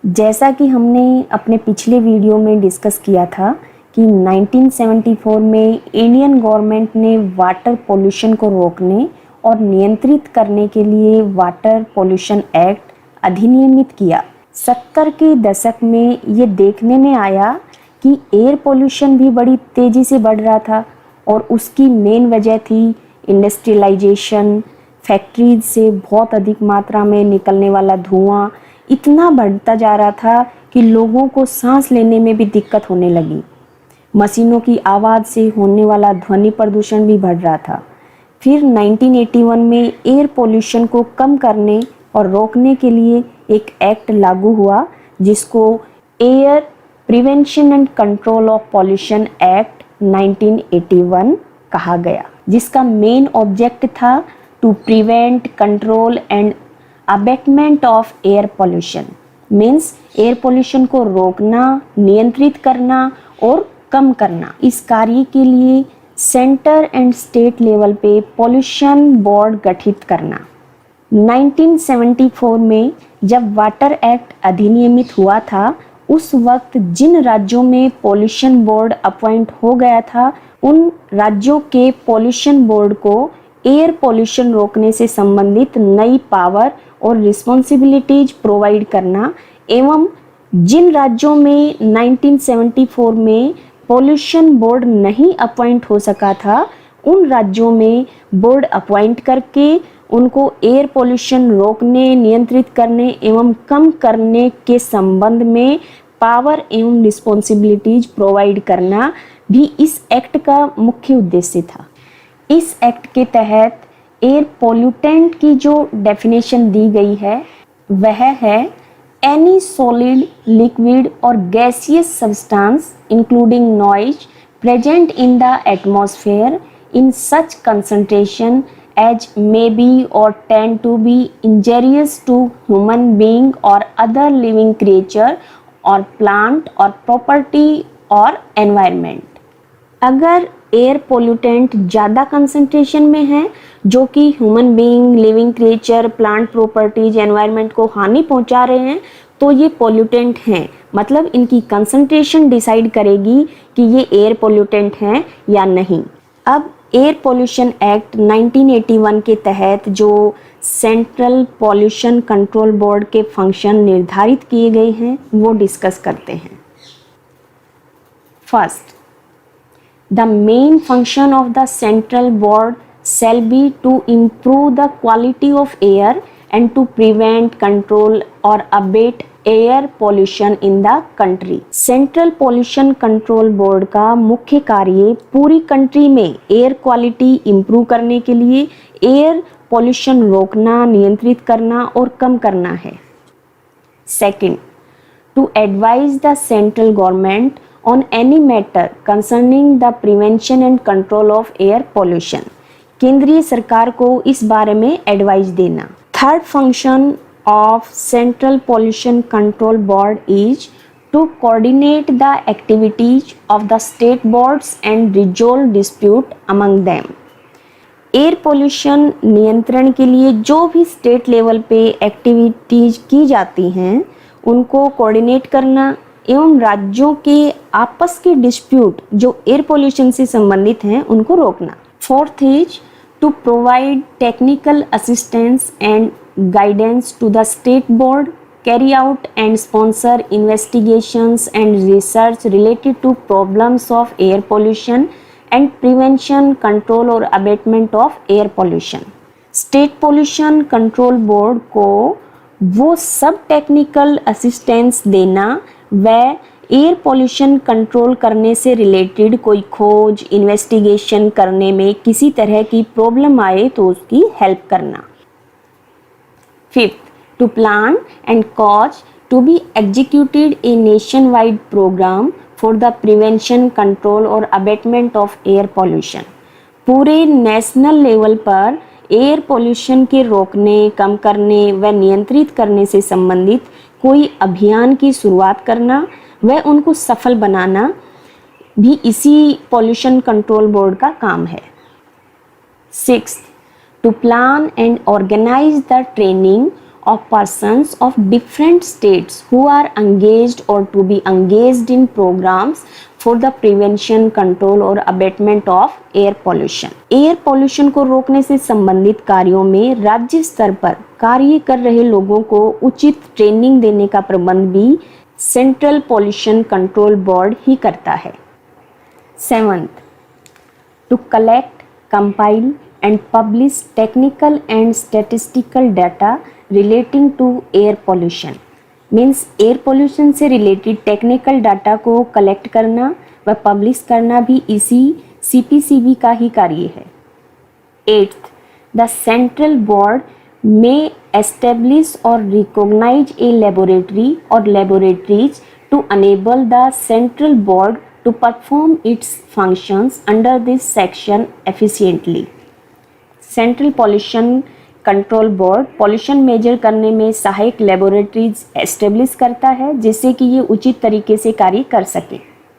जैसा कि हमने अपने पिछले वीडियो में डिस्कस किया था कि 1974 में इंडियन गवर्नमेंट ने वाटर पोल्यूशन को रोकने और नियंत्रित करने के लिए वाटर पोल्यूशन एक्ट अधिनियमित किया। 70 के दशक में ये देखने में आया कि एयर पोल्यूशन भी बड़ी तेज़ी से बढ़ रहा था और उसकी मेन वजह थी इंडस्ट्रियलाइजेशन। फैक्ट्रीज से बहुत अधिक मात्रा में निकलने वाला धुआं इतना बढ़ता जा रहा था कि लोगों को सांस लेने में भी दिक्कत होने लगी। मशीनों की आवाज़ से होने वाला ध्वनि प्रदूषण भी बढ़ रहा था। फिर 1981 में एयर पोल्यूशन को कम करने और रोकने के लिए एक एक्ट लागू हुआ जिसको air prevention and control of pollution act 1981 कहा गया, जिसका मेन ऑब्जेक्ट था to prevent, control and abatement of air pollution. Means air pollution को रोकना, नियंत्रित करना और कम करना। इस कार्य के लिए सेंटर एंड स्टेट लेवल पे पॉल्यूशन बोर्ड गठित करना। 1974 में जब वाटर एक्ट अधिनियमित हुआ था, उस वक्त जिन राज्यों में पॉल्यूशन बोर्ड अपॉइंट हो गया था, उन राज्यों के पॉल्यूशन बोर्ड को एयर पोल्यूशन रोकने से संबंधित नई पावर और रिस्पॉन्सिबिलिटीज प्रोवाइड करना एवं जिन राज्यों में 1974 में पॉल्यूशन बोर्ड नहीं अपॉइंट हो सका था, उन राज्यों में बोर्ड अपॉइंट करके उनको एयर पोल्यूशन रोकने, नियंत्रित करने एवं कम करने के संबंध में पावर एवं रिस्पॉन्सिबिलिटीज प्रोवाइड करना भी इस एक्ट का मुख्य उद्देश्य था। इस एक्ट के तहत एयर पोल्यूटेंट की जो डेफिनेशन दी गई है वह है एनी सॉलिड, लिक्विड और gaseous substance including noise present in the atmosphere in such concentration as may be or tend to be injurious to human being or other living creature or plant or property or environment। अगर air pollutant ज़्यादा concentration में है जो कि human being, living creature, plant properties, environment को हानि पहुंचा रहे हैं तो ये पोल्यूटेंट हैं। मतलब इनकी कंसंट्रेशन डिसाइड करेगी कि ये एयर पोल्यूटेंट हैं या नहीं। अब एयर पोल्यूशन एक्ट 1981 के तहत जो सेंट्रल पोल्यूशन कंट्रोल बोर्ड के फंक्शन निर्धारित किए गए हैं वो डिस्कस करते हैं। First, the main function of the central board shall be to improve the quality of air and to prevent, control or abate air pollution in the country. Central pollution control board का मुख्य कार्य पूरी country में air quality improve करने के लिए air pollution रोकना, नियंत्रित करना और कम करना है। Second, to advise the central government on any matter concerning the prevention and control of air pollution. केंद्रीय सरकार को इस बारे में एडवाइस देना। Third function of Central Pollution Control Board is to coordinate the activities of the state boards and resolve dispute among them। Air pollution नियंत्रण के लिए जो भी स्टेट लेवल पे एक्टिविटीज की जाती हैं उनको कोऑर्डिनेट करना एवं राज्यों के आपस के डिस्प्यूट जो एयर पोल्यूशन से संबंधित हैं उनको रोकना। Fourth is to provide technical assistance and guidance to the state board, carry out and sponsor investigations and research related to problems of air pollution and prevention, control और abatement of air pollution। State Pollution Control Board को वो सब technical assistance देना व air pollution control करने से related कोई खोज, इन्वेस्टिगेशन करने में किसी तरह की प्रॉब्लम आए तो उसकी हेल्प करना। Fifth, to plan and cause to be executed a nationwide program for the prevention, control और abatement of air pollution। पूरे नेशनल लेवल पर एयर पोल्यूशन के रोकने, कम करने व नियंत्रित करने से संबंधित कोई अभियान की शुरुआत करना व उनको सफल बनाना भी इसी पोल्यूशन कंट्रोल बोर्ड का काम है। Sixth, to plan and organize the training of persons of different states who are engaged or to be engaged in programs for the prevention, control और abatement of air pollution. Air pollution को रोकने से संबंधित कार्यों में राज्य स्तर पर कार्य कर रहे लोगों को उचित ट्रेनिंग देने का प्रबंध भी सेंट्रल पोल्यूशन कंट्रोल बोर्ड ही करता है. 7th, to collect, compile and publish technical and statistical data relating to air pollution. Means air pollution से रिलेटेड टेक्निकल डाटा को कलेक्ट करना व पब्लिश करना भी इसी CPCB का ही कार्य है. 8th, the central board may establish or recognize a laboratory or laboratories to enable the central board to perform its functions under this section efficiently. Central pollution control board pollution measure करने में सहायक laboratories establish करता है जिससे कि ये उचित तरीके से कार्य कर सके.